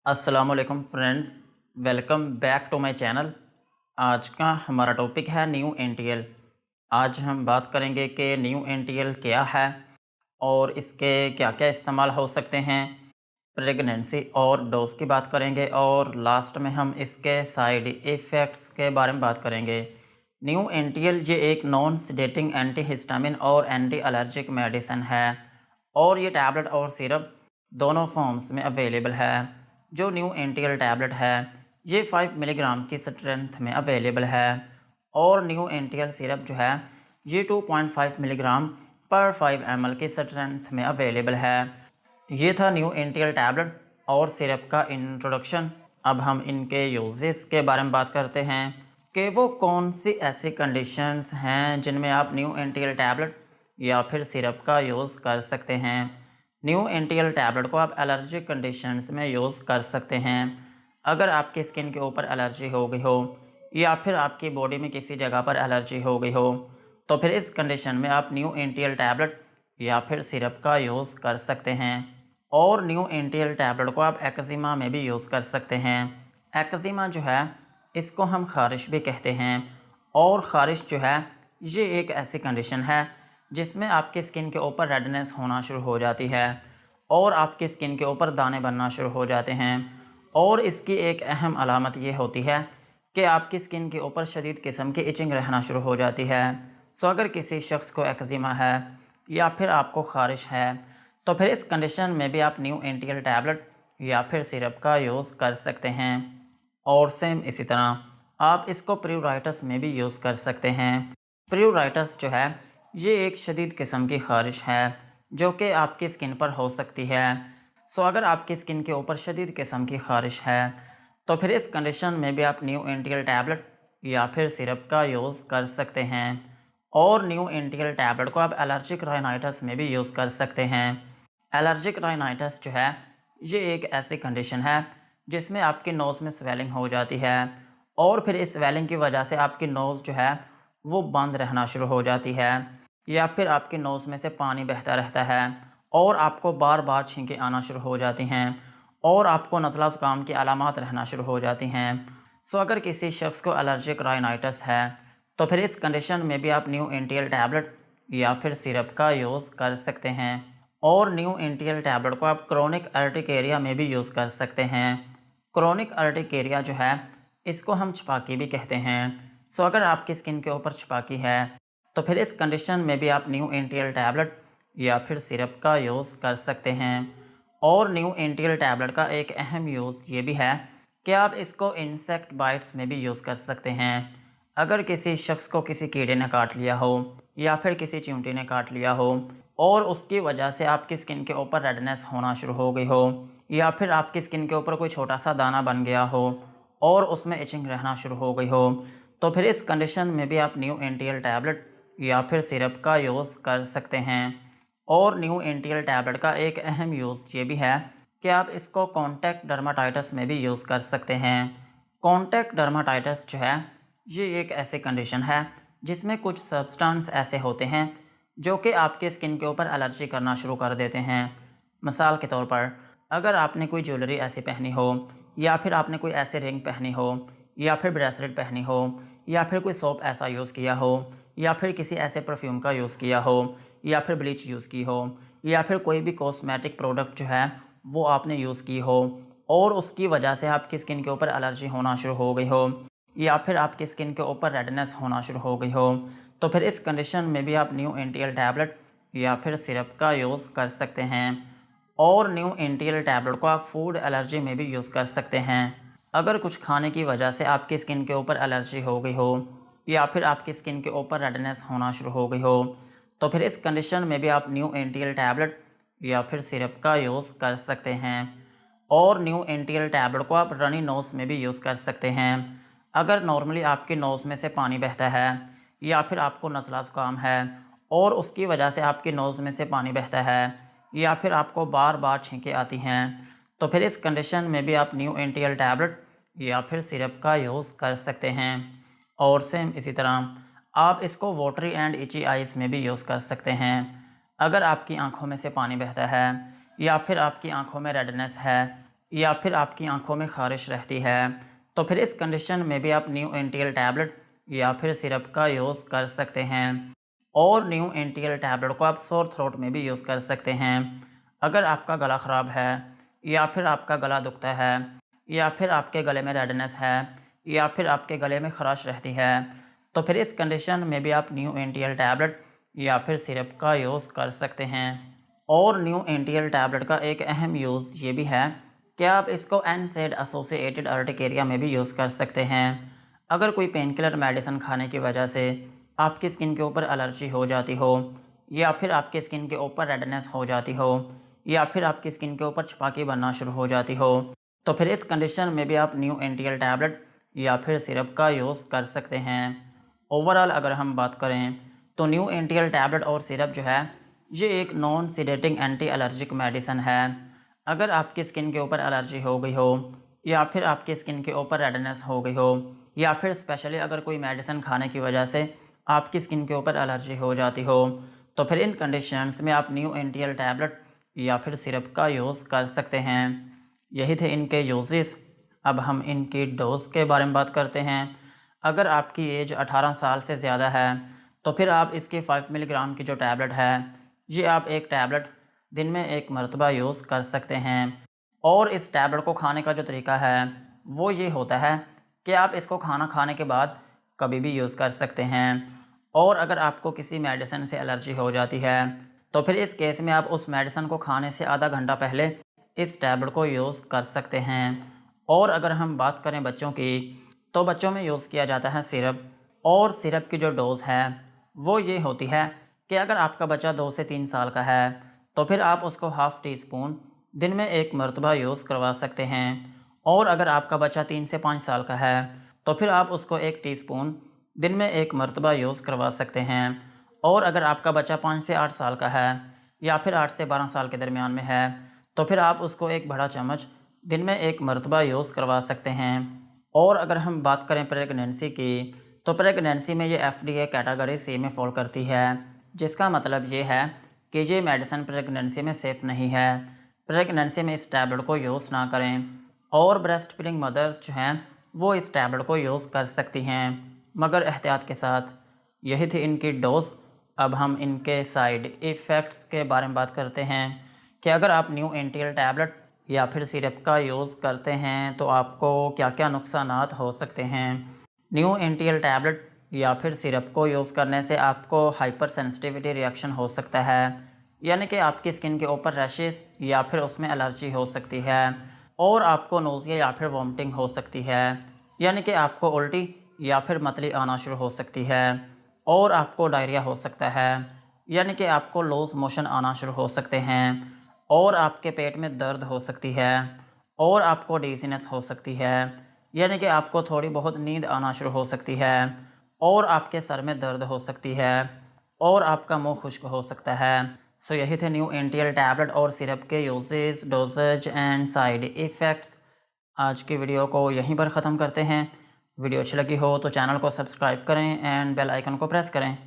अस्सलामुअलैकुम friends, welcome back to my channel. आज का हमारा टॉपिक है न्यू एनटीएल। आज हम बात करेंगे कि न्यू एनटीएल क्या है और इसके क्या क्या इस्तेमाल हो सकते हैं। प्रेगनेंसी और डोज की बात करेंगे और लास्ट में हम इसके साइड इफ़ेक्ट्स के बारे में बात करेंगे। न्यू एनटीएल ये एक नॉन सेडेटिंग एंटी हिस्टामिन और एंटी एलर्जिक मेडिसिन है और ये टैबलेट और सिरप दोनों फॉर्म्स में अवेलेबल है। जो न्यू एनटीएल टैबलेट है ये 5 मिलीग्राम की स्ट्रेंथ में अवेलेबल है और न्यू एनटीएल सिरप जो है ये 2.5 मिलीग्राम पर 5 ml की स्ट्रेंथ में अवेलेबल है। ये था न्यू एनटीएल टैबलेट और सिरप का इंट्रोडक्शन। अब हम इनके यूजेस के बारे में बात करते हैं कि वो कौन सी ऐसी कंडीशंस हैं जिनमें आप न्यू एनटीएल टैबलेट या फिर सिरप का यूज़ कर सकते हैं। न्यू एनटीएल टैबलेट को आप एलर्जिक कंडीशंस में यूज़ कर सकते हैं। अगर आपकी स्किन के ऊपर एलर्जी हो गई हो या फिर आपकी बॉडी में किसी जगह पर एलर्जी हो गई हो तो फिर इस कंडीशन में आप न्यू एनटीएल टैबलेट या फिर सिरप का यूज़ कर सकते हैं। और न्यू एनटीएल टैबलेट को आप एक्जिमा में भी यूज़ कर सकते हैं। एक्जिमा जो है इसको हम ख़ारिश भी कहते हैं और ख़ारिश जो है ये एक ऐसी कंडीशन है जिसमें आपकी स्किन के ऊपर रेडनेस होना शुरू हो जाती है और आपकी स्किन के ऊपर दाने बनना शुरू हो जाते हैं। और इसकी एक अहम अलामत ये होती है कि आपकी स्किन के ऊपर शदीद किस्म की इचिंग रहना शुरू हो जाती है। सो अगर किसी शख्स को एक्जिमा है या फिर आपको ख़ारिश है तो फिर इस कंडीशन में भी आप न्यू एनटीएल टैबलेट या फिर सिरप का यूज़ कर सकते हैं। और सेम इसी तरह आप इसको प्रियोराइटिस में भी यूज़ कर सकते हैं। प्रियोराइटिस जो है ये एक शदीद किस्म की ख़ारिश है जो कि आपकी स्किन पर हो सकती है। सो अगर आपकी स्किन के ऊपर शदीद किस्म की ख़ारिश है तो फिर इस कंडीशन में भी आप न्यू एनटीएल टैबलेट या फिर सिरप का यूज़ कर सकते हैं। और न्यू एनटीएल टैबलेट को आप एलर्जिक राइनाइटिस में भी यूज़ कर सकते हैं। एलर्जिक राइनाइटिस जो है ये एक ऐसी कंडीशन है जिसमें आपकी नोज़ में स्वेलिंग हो जाती है और फिर इस स्वेलिंग की वजह से आपकी नोज़ जो है वो बंद रहना शुरू हो जाती है या फिर आपकी नोज़ में से पानी बहता रहता है और आपको बार बार छींकें आना शुरू हो जाती हैं और आपको नज़ला ज़ुकाम की अलामात रहना शुरू हो जाती हैं। सो अगर किसी शख्स को एलर्जिक राइनाइटिस है तो फिर इस कंडीशन में भी आप न्यू एनटीएल टैबलेट या फिर सिरप का यूज़ कर सकते हैं। और न्यू एनटीएल टैबलेट को आप क्रोनिक अर्टिकेरिया में भी यूज़ कर सकते हैं। क्रोनिक अर्टिकेरिया जो है इसको हम छपाकी भी कहते हैं। सो अगर आपकी स्किन के ऊपर छपाकी है तो फिर इस कंडीशन में भी आप न्यू एनटीएल टैबलेट या फिर सिरप का यूज़ कर सकते हैं। और न्यू एनटीएल टैबलेट का एक अहम यूज़ ये भी है कि आप इसको इंसेक्ट बाइट्स में भी यूज़ कर सकते हैं। अगर किसी शख्स को किसी कीड़े ने काट लिया हो या फिर किसी चींटी ने काट लिया हो और उसकी वजह से आपकी स्किन के ऊपर रेडनेस होना शुरू हो गई हो या फिर आपकी स्किन के ऊपर कोई छोटा सा दाना बन गया हो और उसमें इचिंग रहना शुरू हो गई हो तो फिर इस कंडीशन में भी आप न्यू एनटीएल टैबलेट या फिर सिरप का यूज़ कर सकते हैं। और न्यू एनटीएल टैबलेट का एक अहम यूज़ ये भी है कि आप इसको कॉन्टैक्ट डर्माटाइटिस में भी यूज़ कर सकते हैं। कॉन्टैक्ट डर्माटाइटिस जो है ये एक ऐसी कंडीशन है जिसमें कुछ सब्सटेंस ऐसे होते हैं जो कि आपके स्किन के ऊपर एलर्जी करना शुरू कर देते हैं। मिसाल के तौर पर अगर आपने कोई ज्वेलरी ऐसी पहनी हो या फिर आपने कोई ऐसे रिंग पहनी हो या फिर ब्रेसलेट पहनी हो या फिर कोई सोप ऐसा यूज़ किया हो या फिर किसी ऐसे परफ्यूम का यूज़ किया हो या फिर ब्लीच यूज़ की हो या फिर कोई भी कॉस्मेटिक प्रोडक्ट जो है वो आपने यूज़ की हो और उसकी वजह से आपकी स्किन के ऊपर एलर्जी होना शुरू हो गई हो या फिर आपकी स्किन के ऊपर रेडनेस होना शुरू हो गई हो तो फिर इस कंडीशन में भी आप न्यू एनटीएल टैबलेट या फिर सिरप का यूज़ कर सकते हैं। और न्यू एनटीएल टैबलेट को आप फूड एलर्जी में भी यूज़ कर सकते हैं। अगर कुछ खाने की वजह से आपकी स्किन के ऊपर एलर्जी हो गई हो या फिर आपकी स्किन के ऊपर रेडनेस होना शुरू हो गई हो तो फिर इस कंडीशन में भी आप न्यू एनटीएल टैबलेट या फिर सिरप का यूज़ कर सकते हैं। और न्यू एनटीएल टैबलेट को आप रनी नोज़ में भी यूज़ कर सकते हैं। अगर नॉर्मली आपके नोज़ में से पानी बहता है या फिर आपको नज़ला ज़ुकाम है और उसकी वजह से आपकी नोज़ में से पानी बहता है या फिर आपको बार बार छींकें आती हैं तो फिर इस कंडीशन में भी आप न्यू एनटीएल टैबलेट या फिर सिरप का यूज़ कर सकते हैं। और सेम इसी तरह आप इसको वाटरी एंड इची आइज़ में भी यूज़ कर सकते हैं। अगर आपकी आंखों में से पानी बहता है या फिर आपकी आंखों में रेडनेस है या फिर आपकी आंखों में ख़ारिश रहती है, तो फिर इस कंडीशन में भी आप न्यू एनटीएल टैबलेट या फिर सिरप का यूज़ कर सकते हैं। और न्यू एनटीएल टैबलेट को आप सोर थ्रोट में भी यूज़ कर सकते हैं। अगर आपका गला ख़राब है या फिर आपका गला दुखता है या फिर आपके गले में रेडनेस है या फिर आपके गले में ख़राश रहती है, तो फिर इस कंडीशन में भी आप न्यू एनटीएल टैबलेट या फिर सिरप का यूज़ कर सकते हैं। और न्यू एनटीएल टैबलेट का एक अहम यूज़ ये भी है कि आप इसको एनसेड एसोसिएटेड अर्टिकेरिया में भी यूज़ कर सकते हैं। अगर कोई पेन किलर मेडिसिन खाने की वजह से आपकी स्किन के ऊपर एलर्जी हो जाती हो या फिर आपकी स्किन के ऊपर रेडनेस हो जाती हो या फिर आपकी स्किन के ऊपर छपाकी बनना शुरू हो जाती हो, तो फिर इस कंडीशन में भी आप न्यू एनटीएल टैबलेट या फिर सिरप का यूज़ कर सकते हैं। ओवरऑल अगर हम बात करें तो न्यू एनटीएल टैबलेट और सिरप जो है ये एक नॉन सीडेटिंग एंटी एलर्जिक मेडिसिन है। अगर आपकी स्किन के ऊपर एलर्जी हो गई हो या फिर आपकी स्किन के ऊपर रेडनेस हो गई हो या फिर स्पेशली अगर कोई मेडिसिन खाने की वजह से आपकी स्किन के ऊपर एलर्जी हो जाती हो, तो फिर इन कंडीशंस में आप न्यू एनटीएल टैबलेट या फिर सिरप का यूज़ कर सकते हैं। यही थे इनके यूजेस। अब हम इनकी डोज़ के बारे में बात करते हैं। अगर आपकी एज 18 साल से ज़्यादा है तो फिर आप इसकी 5 मिलीग्राम की जो टैबलेट है ये आप एक टैबलेट दिन में एक मरतबा यूज़ कर सकते हैं। और इस टैबलेट को खाने का जो तरीका है वो ये होता है कि आप इसको खाना खाने के बाद कभी भी यूज़ कर सकते हैं। और अगर आपको किसी मेडिसिन से एलर्जी हो जाती है तो फिर इस केस में आप उस मेडिसिन को खाने से आधा घंटा पहले इस टैबलेट को यूज़ कर सकते हैं। और अगर हम बात करें बच्चों की, तो बच्चों में यूज़ किया जाता है सिरप। और सिरप की जो डोज़ है वो ये होती है कि अगर आपका बच्चा 2 से 3 साल का है तो फिर आप उसको हाफ़ टी स्पून दिन में एक मरतबा यूज़ करवा सकते हैं। और अगर आपका बच्चा 3 से 5 साल का है तो फिर आप उसको 1 टीस्पून दिन में एक मरतबा यूज़ करवा सकते हैं। और अगर आपका बच्चा 5 से 8 साल का है या फिर 8 से 12 साल के दरमियान में है तो फिर आप उसको एक बड़ा चम्मच दिन में एक मरतबा यूज़ करवा सकते हैं। और अगर हम बात करें प्रेगनेंसी की, तो प्रेगनेंसी में ये एफडीए कैटेगरी सी में फॉल करती है, जिसका मतलब ये है कि ये मेडिसिन प्रेगनेंसी में सेफ़ नहीं है। प्रेगनेंसी में इस टैबलेट को यूज़ ना करें। और ब्रेस्ट फीडिंग मदर्स जो हैं वो इस टैबलेट को यूज़ कर सकती हैं, मगर एहतियात के साथ। यही थी इनकी डोज। अब हम इनके साइड इफ़ेक्ट्स के बारे में बात करते हैं कि अगर आप न्यू एनटीएल टैबलेट या फिर सिरप का यूज़ करते हैं तो आपको क्या क्या नुकसानात हो सकते हैं। न्यू एनटीएल टैबलेट या फिर सिरप को यूज़ करने से आपको हाइपर सेंसिटिविटी रिएक्शन हो सकता है, यानी कि आपकी स्किन के ऊपर रैशेस या फिर उसमें एलर्जी हो सकती है। और आपको नोज़िया या फिर वॉमिटिंग हो सकती है, यानी कि आपको उल्टी या फिर मतली आना शुरू हो सकती है। और आपको डायरिया हो सकता है, यानी कि आपको लूज़ मोशन आना शुरू हो सकते हैं। और आपके पेट में दर्द हो सकती है। और आपको डिज़ीनेस हो सकती है, यानी कि आपको थोड़ी बहुत नींद आना शुरू हो सकती है। और आपके सर में दर्द हो सकती है। और आपका मुंह खुश्क हो सकता है। सो यही थे न्यू एनटीएल टैबलेट और सिरप के uses, doses and side effects. आज की वीडियो को यहीं पर ख़त्म करते हैं। वीडियो अच्छी लगी हो तो चैनल को सब्सक्राइब करें एंड बेल आइकन को प्रेस करें।